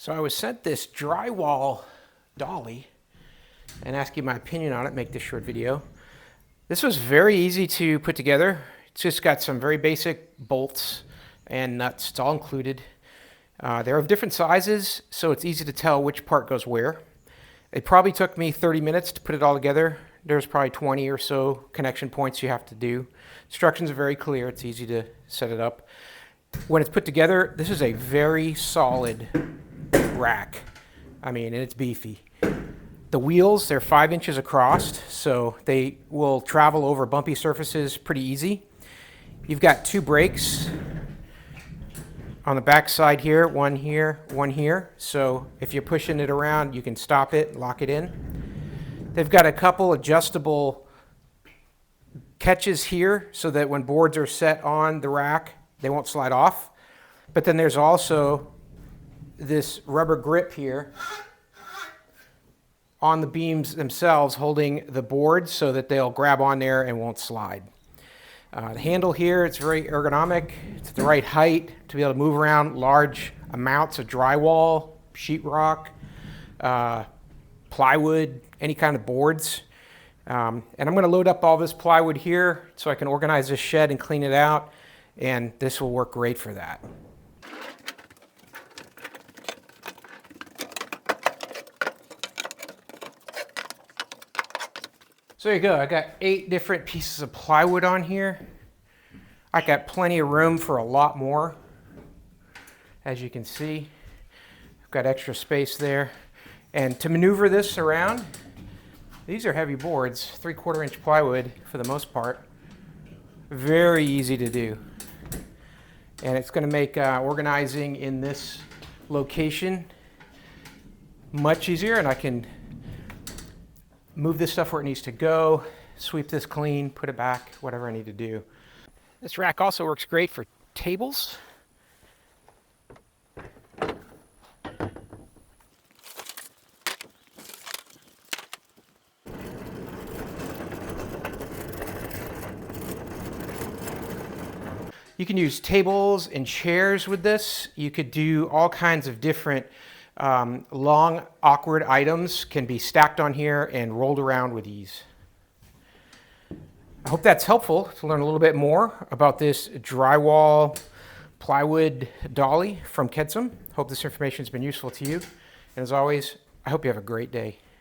So I was sent this drywall dolly and asked you my opinion on it, make this short video. This was very easy to put together. It's just got some very basic bolts and nuts. It's all included. They're of different sizes, so it's easy to tell which part goes where. It probably took me 30 minutes to put it all together. There's probably 20 or so connection points you have to do. Instructions are very clear. It's easy to set it up. When it's put together, this is a very solid rack. I mean, and it's beefy. The wheels, they're 5 inches across, so they will travel over bumpy surfaces pretty easy. You've got 2 brakes on the back side here, one here. So if you're pushing it around, you can stop it, lock it in. They've got a couple adjustable catches here so that when boards are set on the rack, they won't slide off. But then there's also this rubber grip here on the beams themselves holding the boards so that they'll grab on there and won't slide. The handle here, it's very ergonomic. It's the right height to be able to move around large amounts of drywall, sheetrock, plywood, any kind of boards. And I'm going to load up all this plywood here so I can organize this shed and clean it out, and this will work great for that. So there you go. I got 8 different pieces of plywood on here. I got plenty of room for a lot more. As you can see, I've got extra space there. And to maneuver this around, these are heavy boards, 3/4 inch plywood for the most part. Very easy to do. And it's going to make organizing in this location much easier, and I can move this stuff where it needs to go, sweep this clean, put it back, whatever I need to do. This rack also works great for tables. You can use tables and chairs with this. You could do all kinds of different long, awkward items can be stacked on here and rolled around with ease. I hope that's helpful to learn a little bit more about this drywall plywood dolly from Kedsum. Hope this information has been useful to you. And as always, I hope you have a great day.